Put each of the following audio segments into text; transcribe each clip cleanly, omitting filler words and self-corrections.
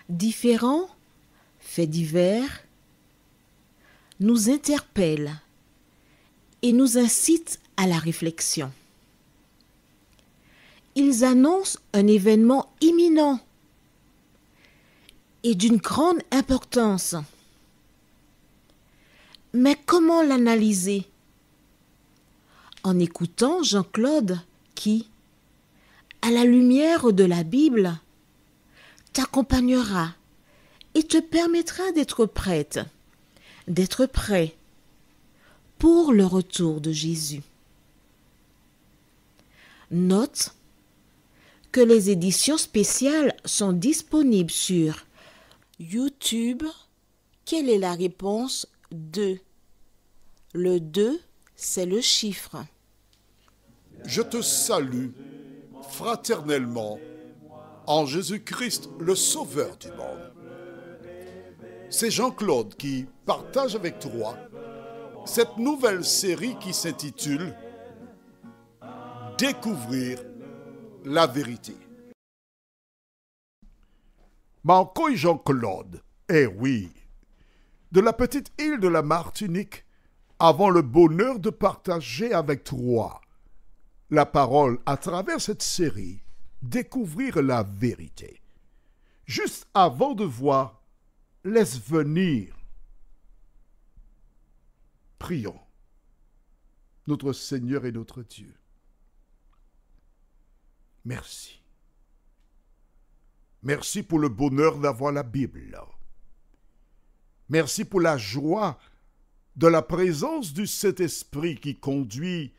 Différents faits divers nous interpellent et nous incitent à la réflexion. Ils annoncent un événement imminent et d'une grande importance. Mais comment l'analyser? En écoutant Jean-Claude qui, à la lumière de la Bible, t'accompagnera et te permettra d'être prête, d'être prêt pour le retour de Jésus. Note que les éditions spéciales sont disponibles sur YouTube. Quelle est la réponse 2? Le 2, c'est le chiffre. Je te salue fraternellement en Jésus-Christ, le Sauveur du monde. C'est Jean-Claude qui partage avec toi cette nouvelle série qui s'intitule « Découvrir la vérité ». Marco et Jean-Claude, eh oui, de la petite île de la Martinique, avons le bonheur de partager avec toi la parole à travers cette série « Découvrir la vérité ». Juste avant de voir, laisse venir. Prions. Notre Seigneur et notre Dieu. Merci. Merci pour le bonheur d'avoir la Bible. Merci pour la joie de la présence du Saint-Esprit qui conduit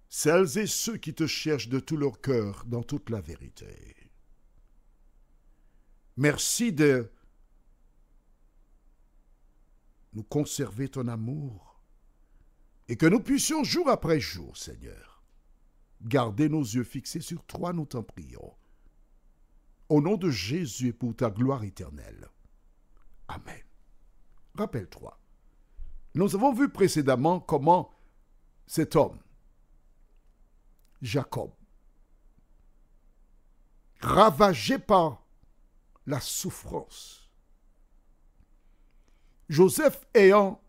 celles et ceux qui te cherchent de tout leur cœur dans toute la vérité. Merci de nous conserver ton amour et que nous puissions jour après jour, Seigneur, garder nos yeux fixés sur toi, nous t'en prions. Au nom de Jésus et pour ta gloire éternelle. Amen. Rappelle-toi, nous avons vu précédemment comment cet homme, Jacob, ravagé par la souffrance, Joseph ayant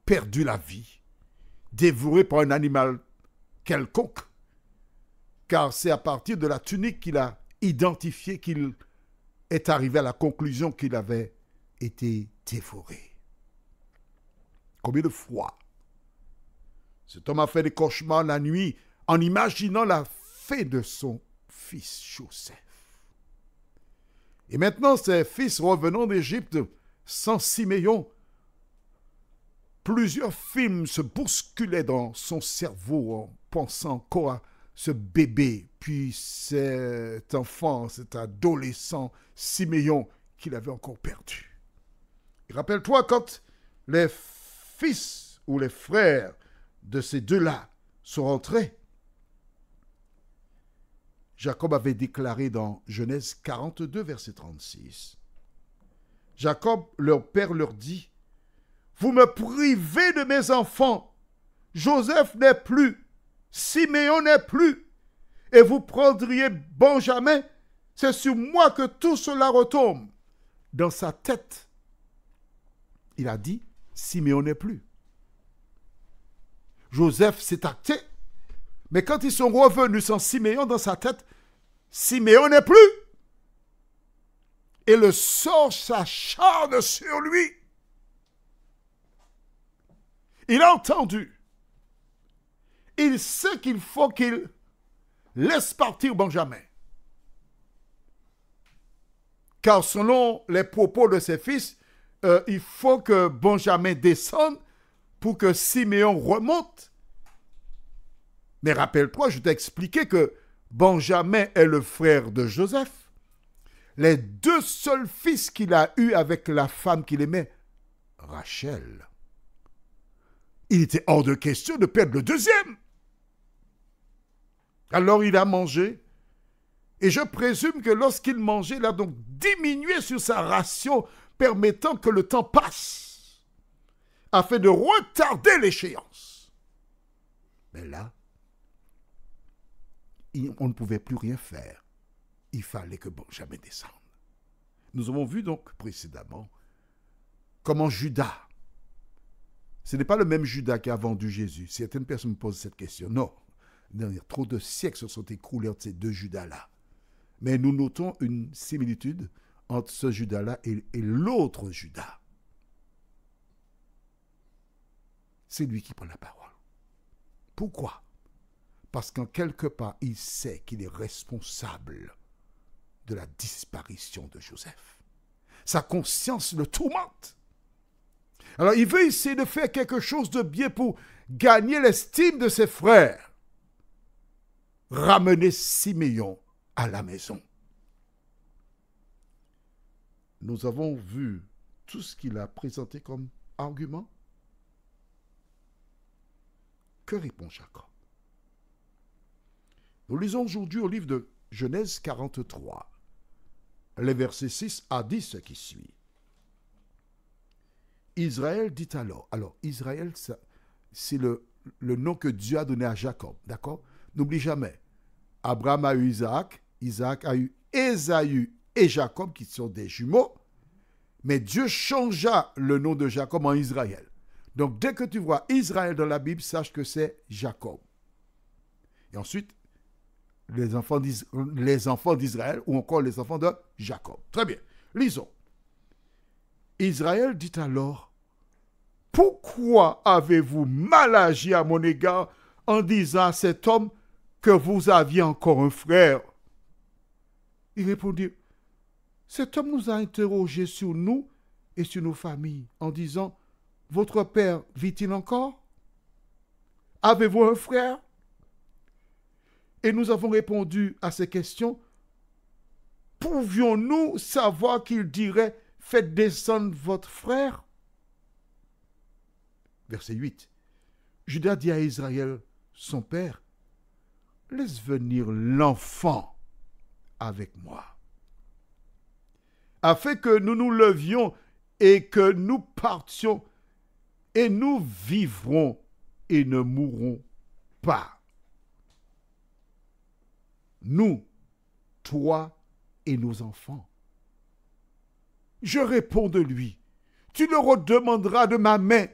perdu la vie, dévoré par un animal quelconque, car c'est à partir de la tunique qu'il a identifié qu'il est arrivé à la conclusion qu'il avait été dévoré. Combien de fois cet homme a fait des cauchemars la nuit en imaginant la fin de son fils Joseph. Et maintenant, ses fils revenant d'Égypte sans Siméon, plusieurs films se bousculaient dans son cerveau en pensant encore à ce bébé, puis cet enfant, cet adolescent Siméon qu'il avait encore perdu. Et rappelle-toi quand les fils ou les frères de ces deux-là sont rentrés, Jacob avait déclaré dans Genèse 42, verset 36. Jacob, leur père, leur dit, « Vous me privez de mes enfants. Joseph n'est plus, Siméon n'est plus, et vous prendriez Benjamin. C'est sur moi que tout cela retombe. » Dans sa tête, il a dit, « Siméon n'est plus. » Joseph s'est acté, mais quand ils sont revenus sans Siméon dans sa tête, Siméon n'est plus. Et le sort s'acharne sur lui. Il a entendu. Il sait qu'il faut qu'il laisse partir Benjamin. Car selon les propos de ses fils, il faut que Benjamin descende pour que Siméon remonte. Mais rappelle-toi, je t'ai expliqué que Benjamin est le frère de Joseph. les deux seuls fils qu'il a eus avec la femme qu'il aimait, Rachel. Il était hors de question de perdre le deuxième. Alors il a mangé. Et je présume que lorsqu'il mangeait, il a donc diminué sur sa ration, permettant que le temps passe, afin de retarder l'échéance. Mais là, on ne pouvait plus rien faire. Il fallait que Benjamin descende. Nous avons vu donc précédemment comment Judas, ce n'est pas le même Judas qui a vendu Jésus. Certaines personnes me posent cette question. Non, trop de siècles se sont écoulés entre ces deux Judas-là. Mais nous notons une similitude entre ce Judas-là et l'autre Judas. C'est lui qui prend la parole. Pourquoi? Parce qu'en quelque part, il sait qu'il est responsable de la disparition de Joseph. Sa conscience le tourmente. Alors, il veut essayer de faire quelque chose de bien pour gagner l'estime de ses frères. Ramener Siméon à la maison. Nous avons vu tout ce qu'il a présenté comme argument. Que répond Jacob? Nous lisons aujourd'hui au livre de Genèse 43, les versets 6 à 10 ce qui suit. Israël dit alors Israël, c'est le nom que Dieu a donné à Jacob, d'accord? N'oublie jamais, Abraham a eu Isaac, Isaac a eu Ésaü et Jacob qui sont des jumeaux, mais Dieu changea le nom de Jacob en Israël. Donc dès que tu vois Israël dans la Bible, sache que c'est Jacob. Et ensuite, les enfants d'Israël ou encore les enfants de Jacob. Très bien, lisons. Israël dit alors, « Pourquoi avez-vous mal agi à mon égard en disant à cet homme que vous aviez encore un frère ?» Il répondit, « Cet homme nous a interrogés sur nous et sur nos familles en disant, « Votre père vit-il encore? Avez-vous un frère ?» Et nous avons répondu à ces questions. Pouvions-nous savoir qu'il dirait, « Faites descendre votre frère » Verset 8. Judas dit à Israël, son père, « Laisse venir l'enfant avec moi, afin que nous nous levions et que nous partions, et nous vivrons et ne mourrons pas. Nous, toi et nos enfants. » Je réponds de lui, « Tu le redemanderas de ma main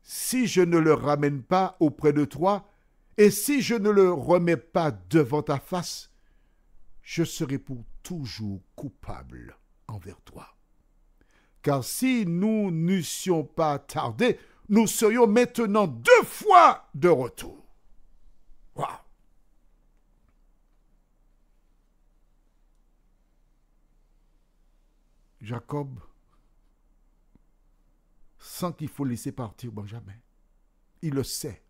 si je ne le ramène pas auprès de toi, et si je ne le remets pas devant ta face, je serai pour toujours coupable envers toi. Car si nous n'eussions pas tardé, nous serions maintenant 2 fois de retour. » Waouh! Jacob sent qu'il faut laisser partir Benjamin. Il le sait.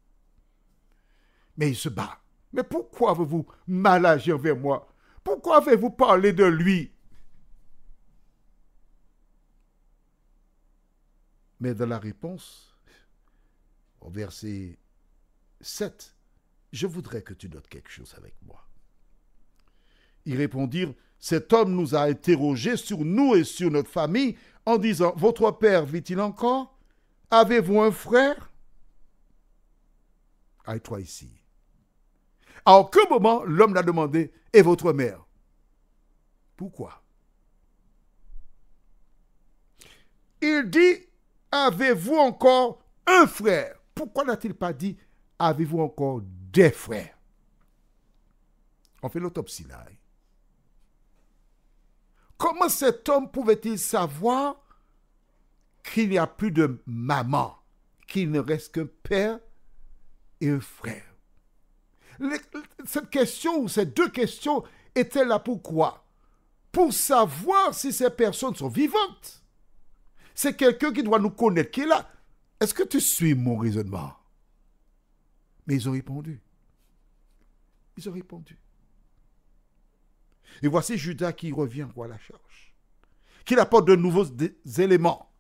Mais il se bat. « Mais pourquoi avez-vous mal agi envers moi? Pourquoi avez-vous parlé de lui? » Mais dans la réponse, au verset 7, je voudrais que tu notes quelque chose avec moi. Ils répondirent, « Cet homme nous a interrogés sur nous et sur notre famille en disant, « Votre père vit-il encore? Avez-vous un frère? » Aille-toi ici. À aucun moment, l'homme l'a demandé, « Et votre mère? » Pourquoi? Il dit, « Avez-vous encore un frère? » Pourquoi n'a-t-il pas dit, « Avez-vous encore des frères? » On fait l'autopsie là. Comment cet homme pouvait-il savoir qu'il n'y a plus de maman, qu'il ne reste qu'un père et un frère? Cette question ou ces 2 questions étaient là pourquoi? Pour savoir si ces personnes sont vivantes. C'est quelqu'un qui doit nous connaître, qui est là. Est-ce que tu suis mon raisonnement? Mais ils ont répondu. Ils ont répondu. Et voici Judas qui revient à la charge, qu'il apporte de nouveaux éléments,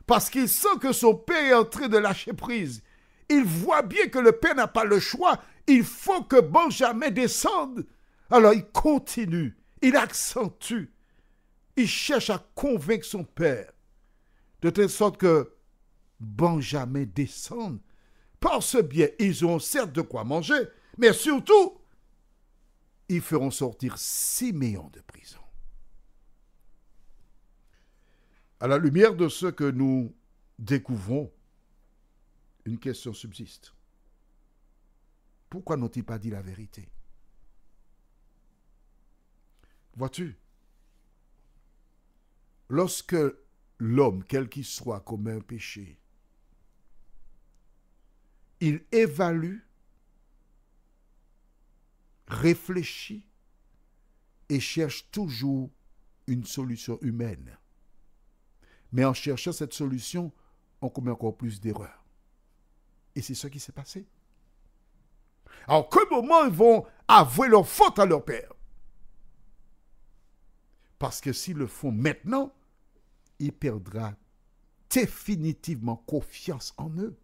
parce qu'il sent que son père est en train de lâcher prise. Il voit bien que le père n'a pas le choix. Il faut que Benjamin descende. Alors il continue, il accentue, il cherche à convaincre son père, de telle sorte que Benjamin descende. Par ce biais, ils auront certes de quoi manger, mais surtout, ils feront sortir Siméon de prison. À la lumière de ce que nous découvrons, une question subsiste. Pourquoi n'ont-ils pas dit la vérité? Vois-tu, lorsque l'homme, quel qu'il soit, commet un péché, il évalue, réfléchit et cherche toujours une solution humaine. Mais en cherchant cette solution, on commet encore plus d'erreurs. Et c'est ce qui s'est passé. Alors, quel moment ils vont avouer leur faute à leur père? Parce que s'ils le font maintenant, il perdra définitivement confiance en eux.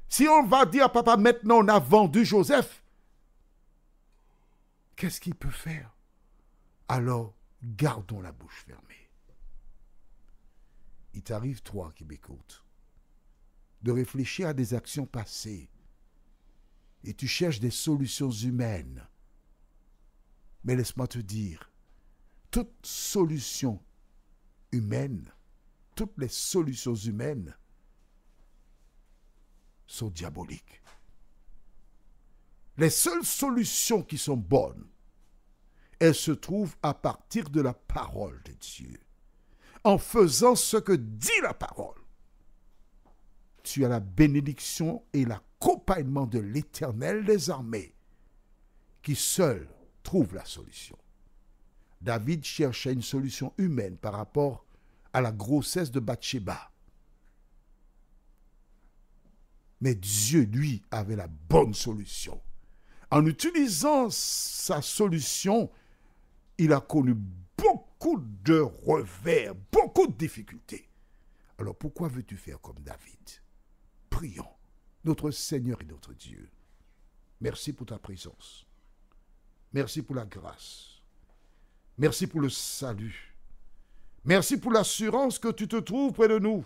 Si on va dire à papa, maintenant on a vendu Joseph, qu'est-ce qu'il peut faire? Alors, gardons la bouche fermée. Il t'arrive, toi qui m'écoutes, de réfléchir à des actions passées et tu cherches des solutions humaines. Mais laisse-moi te dire, toute solution humaine, toutes les solutions humaines sont diaboliques. Les seules solutions qui sont bonnes, elles se trouvent à partir de la parole de Dieu. En faisant ce que dit la parole, tu as la bénédiction et l'accompagnement de l'Éternel des armées qui seul trouve la solution. David cherchait une solution humaine par rapport à la grossesse de Bathsheba. Mais Dieu, lui, avait la bonne solution. En utilisant sa solution, il a connu beaucoup de revers, beaucoup de difficultés. Alors pourquoi veux-tu faire comme David? Prions, notre Seigneur et notre Dieu. Merci pour ta présence. Merci pour la grâce. Merci pour le salut. Merci pour l'assurance que tu te trouves près de nous.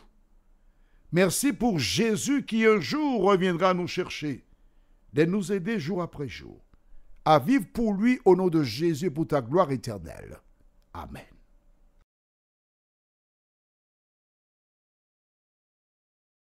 Merci pour Jésus qui un jour reviendra nous chercher, de nous aider jour après jour, à vivre pour lui au nom de Jésus pour ta gloire éternelle. Amen.